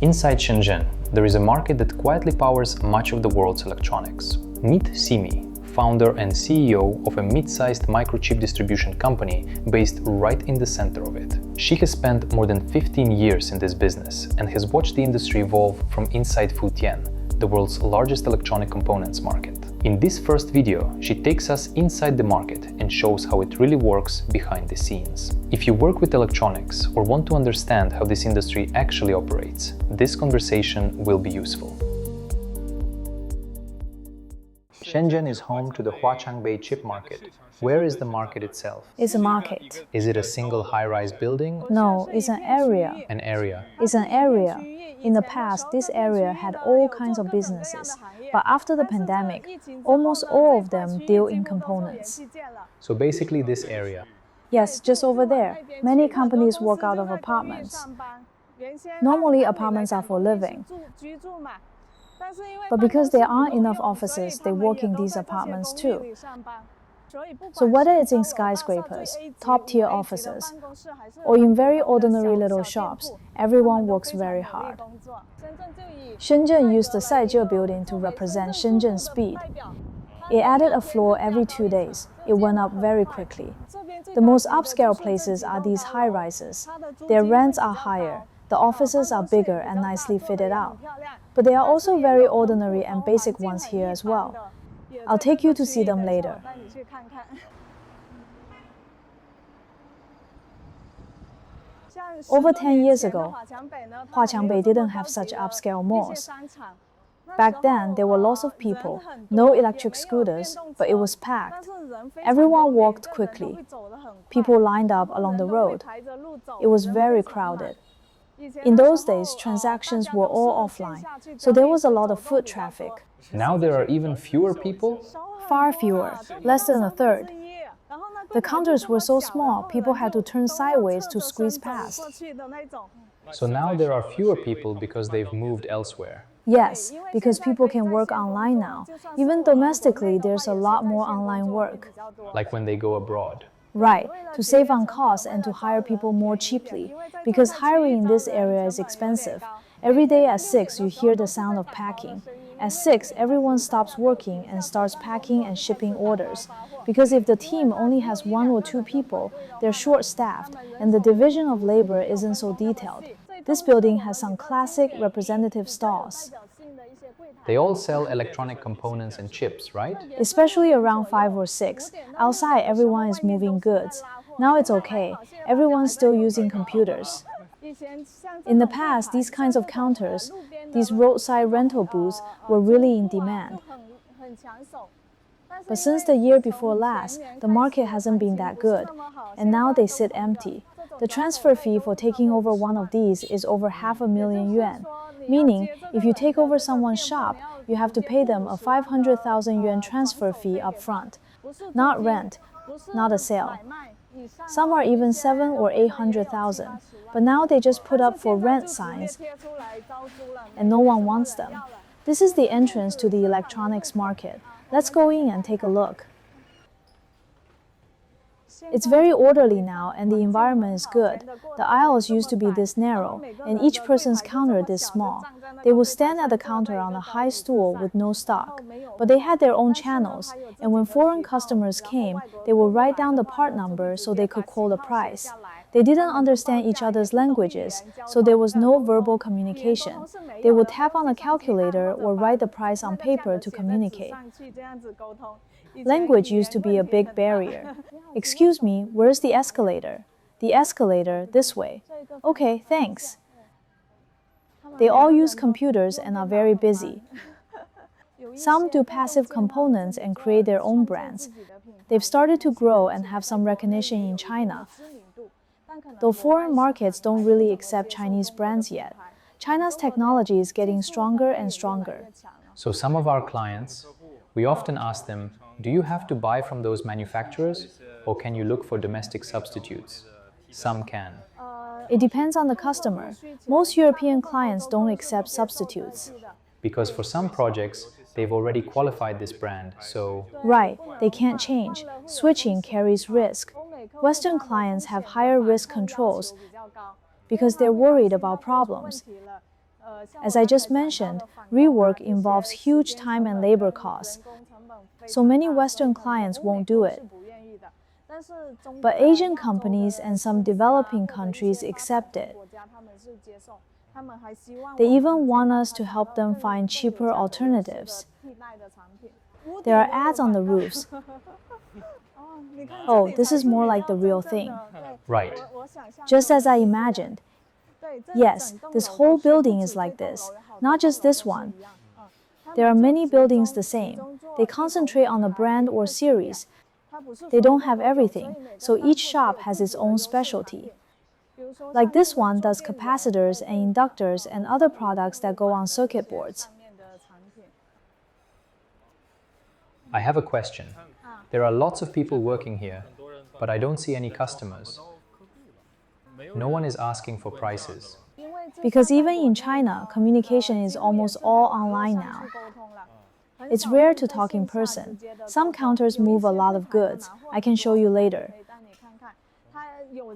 Inside Shenzhen, there is a market that quietly powers much of the world's electronics. Meet Simmy, founder and CEO of a mid-sized microchip distribution company based right in the center of it. She has spent more than 15 years in this business and has watched the industry evolve from inside Huaqiangbei, the world's largest electronic components market. In this first video, she takes us inside the market and shows how it really works behind the scenes. If you work with electronics or want to understand how this industry actually operates, this conversation will be useful. Shenzhen is home to the Huaqiangbei chip market. Where is the market itself? It's a market. Is it a single high-rise building? No, it's an area. An area. It's an area. In the past, this area had all kinds of businesses, but after the pandemic, almost all of them deal in components. So basically this area. Yes, just over there. Many companies work out of apartments. Normally, apartments are for living. But because there aren't enough offices, they work in these apartments too. So whether it's in skyscrapers, top-tier offices, or in very ordinary little shops, everyone works very hard. Shenzhen used the Saizhe building to represent Shenzhen's speed. It added a floor every 2 days. It went up very quickly. The most upscale places are these high-rises. Their rents are higher. The offices are bigger and nicely fitted out. But there are also very ordinary and basic ones here as well. I'll take you to see them later. Over 10 years ago, Huaqiangbei didn't have such upscale malls. Back then, there were lots of people, no electric scooters, but it was packed. Everyone walked quickly. People lined up along the road. It was very crowded. In those days, transactions were all offline, so there was a lot of foot traffic. Now there are even fewer people? Far fewer, less than a third. The counters were so small, people had to turn sideways to squeeze past. So now there are fewer people because they've moved elsewhere. Yes, because people can work online now. Even domestically, there's a lot more online work. Like when they go abroad. Right, to save on costs and to hire people more cheaply, because hiring in this area is expensive. Every day at 6, you hear the sound of packing. At 6, everyone stops working and starts packing and shipping orders. Because if the team only has 1 or 2 people, they're short-staffed, and the division of labor isn't so detailed. This building has some classic representative stalls. They all sell electronic components and chips, right? Especially around 5 or 6. Outside, everyone is moving goods. Now it's okay. Everyone's still using computers. In the past, these kinds of counters, these roadside rental booths, were really in demand. But since the year before last, the market hasn't been that good, and now they sit empty. The transfer fee for taking over one of these is over 500,000 yuan, meaning if you take over someone's shop, you have to pay them a 500,000 yuan transfer fee up front. Not rent, not a sale. Some are even 700,000 or 800,000, but now they just put up for rent signs, and no one wants them. This is the entrance to the electronics market. Let's go in and take a look. It's very orderly now and the environment is good. The aisles used to be this narrow and each person's counter this small. They would stand at the counter on a high stool with no stock, but they had their own channels, and when foreign customers came, they would write down the part number so they could call the price. They didn't understand each other's languages, so there was no verbal communication. They would tap on a calculator or write the price on paper to communicate. Language used to be a big barrier. Excuse me, where's the escalator? The escalator, this way. Okay, thanks. They all use computers and are very busy. Some do passive components and create their own brands. They've started to grow and have some recognition in China. Though foreign markets don't really accept Chinese brands yet, China's technology is getting stronger and stronger. So some of our clients, we often ask them, do you have to buy from those manufacturers or can you look for domestic substitutes? Some can. It depends on the customer. Most European clients don't accept substitutes. Because for some projects, they've already qualified this brand, so... Right, they can't change. Switching carries risk. Western clients have higher risk controls because they're worried about problems. As I just mentioned, rework involves huge time and labor costs, so many Western clients won't do it. But Asian companies and some developing countries accept it. They even want us to help them find cheaper alternatives. There are ads on the roofs. Oh, this is more like the real thing. Right. Just as I imagined. Yes, this whole building is like this, not just this one. There are many buildings the same. They concentrate on a brand or series. They don't have everything, so each shop has its own specialty. Like this one does capacitors and inductors and other products that go on circuit boards. I have a question. There are lots of people working here, but I don't see any customers. No one is asking for prices. Because even in China, communication is almost all online now. It's rare to talk in person. Some counters move a lot of goods. I can show you later.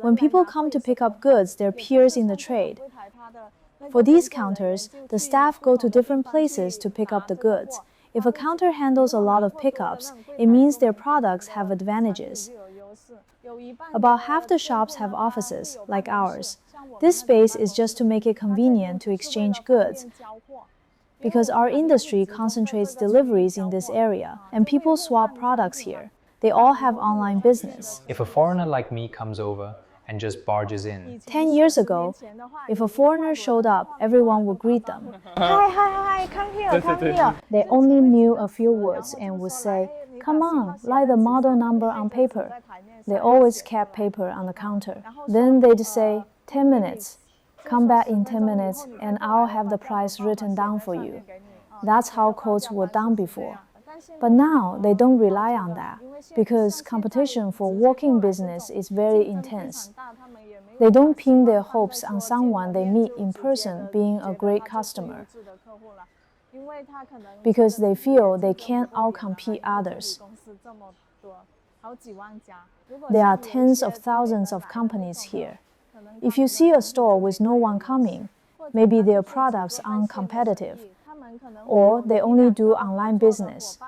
When people come to pick up goods, they're peers in the trade. For these counters, the staff go to different places to pick up the goods. If a counter handles a lot of pickups, it means their products have advantages. About half the shops have offices, like ours. This space is just to make it convenient to exchange goods, because our industry concentrates deliveries in this area, and people swap products here. They all have online business. If a foreigner like me comes over and just barges in, 10 years ago, if a foreigner showed up, everyone would greet them. Hi, come here, come here. They only knew a few words and would say, come on, write the model number on paper. They always kept paper on the counter. Then they'd say, 10 minutes. Come back in 10 minutes and I'll have the price written down for you. That's how quotes were done before. But now they don't rely on that because competition for walk-in business is very intense. They don't pin their hopes on someone they meet in person being a great customer because they feel they can't outcompete others. There are tens of thousands of companies here. If you see a store with no one coming, maybe their products aren't competitive, or they only do online business.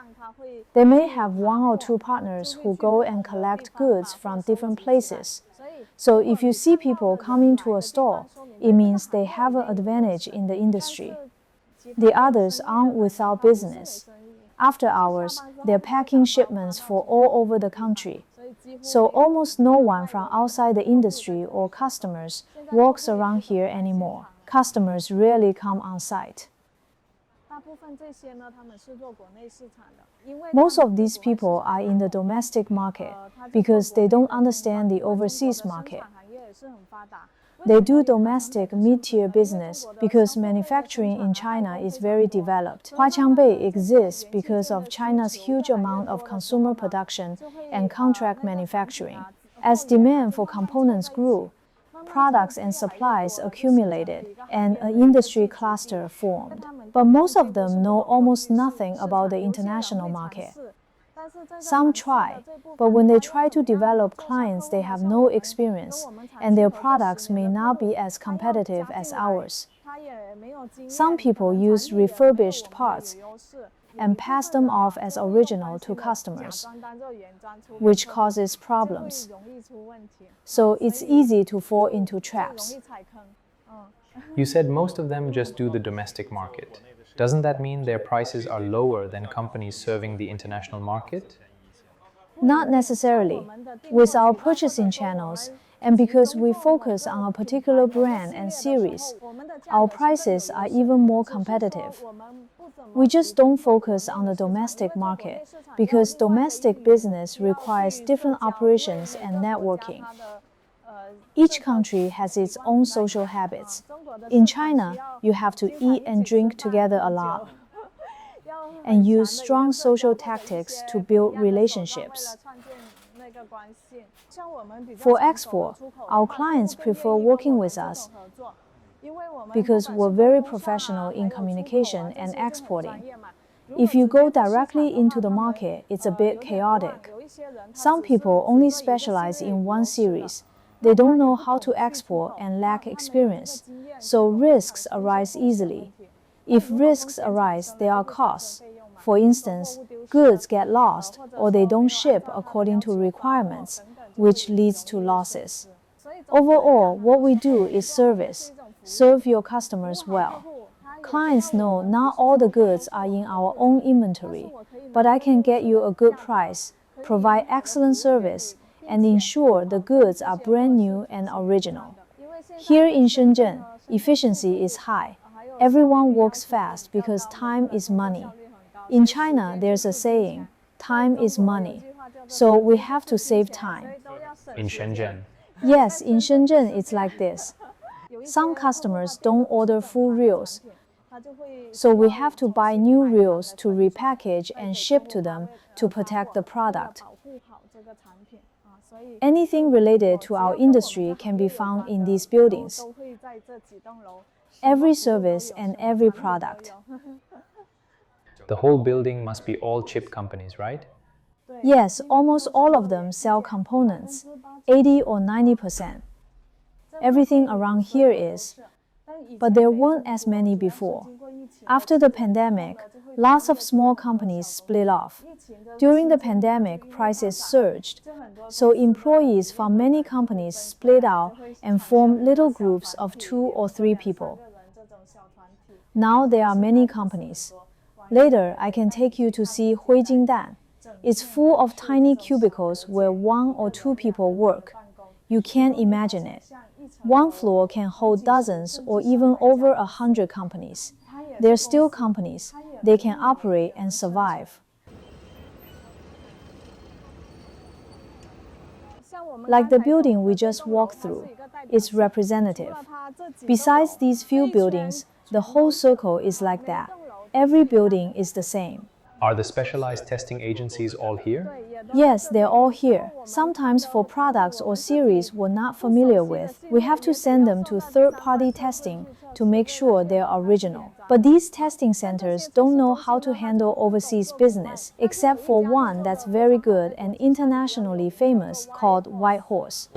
They may have one or two partners who go and collect goods from different places. So if you see people coming to a store, it means they have an advantage in the industry. The others aren't without business. After hours, they're packing shipments for all over the country. So almost no one from outside the industry or customers walks around here anymore. Customers rarely come on site. Most of these people are in the domestic market because they don't understand the overseas market. They do domestic mid-tier business because manufacturing in China is very developed. Huaqiangbei exists because of China's huge amount of consumer production and contract manufacturing. As demand for components grew, products and supplies accumulated, and an industry cluster formed. But most of them know almost nothing about the international market. Some try, but when they try to develop clients, they have no experience, and their products may not be as competitive as ours. Some people use refurbished parts and pass them off as original to customers, which causes problems. So it's easy to fall into traps. you said most of them just do the domestic market. Doesn't that mean their prices are lower than companies serving the international market? Not necessarily. With our purchasing channels, and because we focus on a particular brand and series, our prices are even more competitive. We just don't focus on the domestic market because domestic business requires different operations and networking. Each country has its own social habits. In China, you have to eat and drink together a lot and use strong social tactics to build relationships. For export, our clients prefer working with us because we're very professional in communication and exporting. If you go directly into the market, it's a bit chaotic. Some people only specialize in one series, They don't know how to export and lack experience, so risks arise easily. If risks arise, there are costs. For instance, goods get lost or they don't ship according to requirements, which leads to losses. Overall, what we do is service. Serve your customers well. Clients know not all the goods are in our own inventory, but I can get you a good price, provide excellent service, and ensure the goods are brand new and original. Here in Shenzhen, efficiency is high. Everyone works fast because time is money. In China, there's a saying, time is money. So we have to save time. In Shenzhen. Yes, in Shenzhen, it's like this. Some customers don't order full reels, so we have to buy new reels to repackage and ship to them to protect the product. Anything related to our industry can be found in these buildings. Every service and every product. The whole building must be all chip companies, right? Yes, almost all of them sell components, 80 or 90%. Everything around here is. But there weren't as many before. After the pandemic, lots of small companies split off. During the pandemic, prices surged, so employees from many companies split out and formed little groups of 2 or 3 people. Now there are many companies. Later, I can take you to see Huaqiangbei. It's full of tiny cubicles where 1 or 2 people work. You can't imagine it. One floor can hold dozens or even over 100 companies. They're still companies. They can operate and survive. Like the building we just walked through, it's representative. Besides these few buildings, the whole circle is like that. Every building is the same. Are the specialized testing agencies all here? Yes, they're all here. Sometimes for products or series we're not familiar with, we have to send them to third-party testing to make sure they're original. But these testing centers don't know how to handle overseas business, except for one that's very good and internationally famous called White Horse.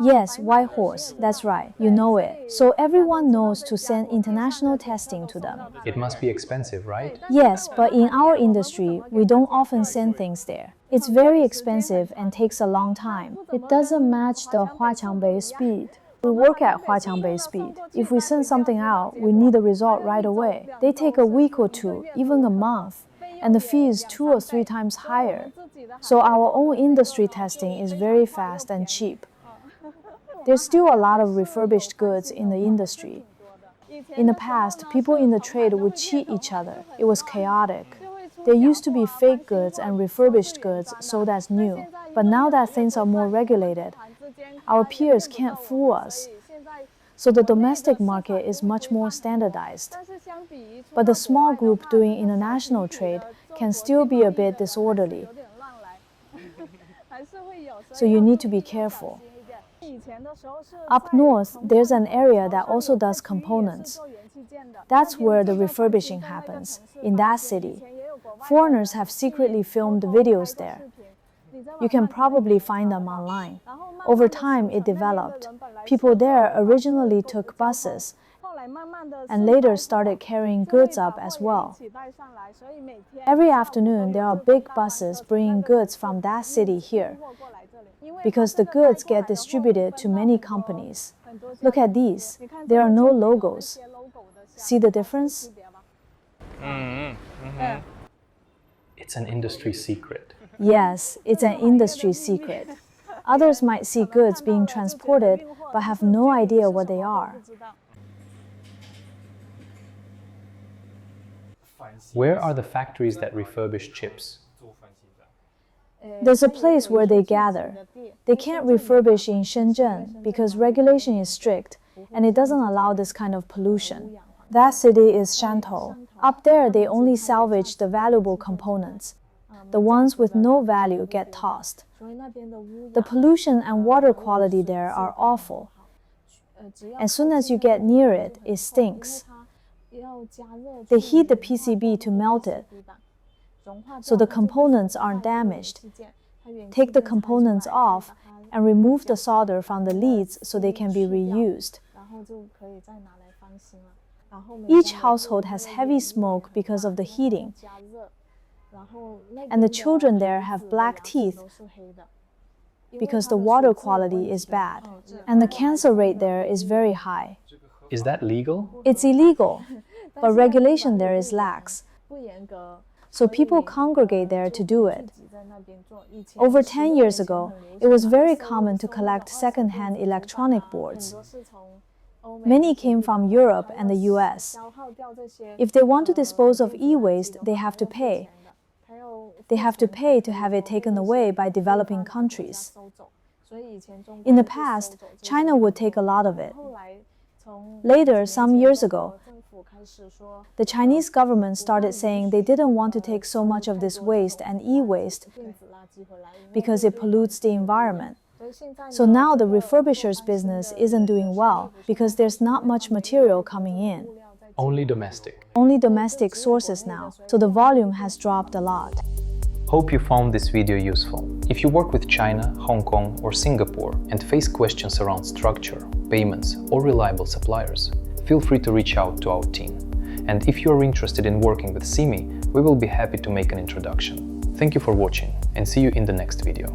Yes, White Horse, that's right, you know it. So everyone knows to send international testing to them. It must be expensive, right? Yes, but in our industry, we don't often send things there. It's very expensive and takes a long time. It doesn't match the Huaqiangbei speed. We work at Huaqiangbei speed. If we send something out, we need a result right away. They take a week or 2, even a month, and the fee is 2 or 3 times higher. So our own industry testing is very fast and cheap. There's still a lot of refurbished goods in the industry. In the past, people in the trade would cheat each other. It was chaotic. There used to be fake goods and refurbished goods sold as new. But now that things are more regulated, our peers can't fool us. So the domestic market is much more standardized. But the small group doing international trade can still be a bit disorderly. So you need to be careful. Up north, there's an area that also does components. That's where the refurbishing happens, in that city. Foreigners have secretly filmed videos there. You can probably find them online. Over time, it developed. People there originally took buses and later started carrying goods up as well. Every afternoon, there are big buses bringing goods from that city here, because the goods get distributed to many companies. Look at these. There are no logos. See the difference? It's an industry secret. Yes, it's an industry secret. Others might see goods being transported but have no idea what they are. Where are the factories that refurbish chips? There's a place where they gather. They can't refurbish in Shenzhen because regulation is strict and it doesn't allow this kind of pollution. That city is Shantou. Up there, they only salvage the valuable components. The ones with no value get tossed. The pollution and water quality there are awful. As soon as you get near it, it stinks. They heat the PCB to melt it, so the components aren't damaged. Take the components off, and remove the solder from the leads so they can be reused. Each household has heavy smoke because of the heating, and the children there have black teeth because the water quality is bad, and the cancer rate there is very high. Is that legal? It's illegal, but regulation there is lax, so people congregate there to do it. Over 10 years ago, it was very common to collect second-hand electronic boards. Many came from Europe and the US. If they want to dispose of e-waste, they have to pay. They have to pay to have it taken away by developing countries. In the past, China would take a lot of it. Later, some years ago, the Chinese government started saying they didn't want to take so much of this waste and e-waste because it pollutes the environment. So now the refurbishers business isn't doing well because there's not much material coming in. Only domestic. Only domestic sources now, so the volume has dropped a lot. Hope you found this video useful. If you work with China, Hong Kong or Singapore and face questions around structure, payments or reliable suppliers, feel free to reach out to our team. And if you are interested in working with SeeMe, we will be happy to make an introduction. Thank you for watching and see you in the next video.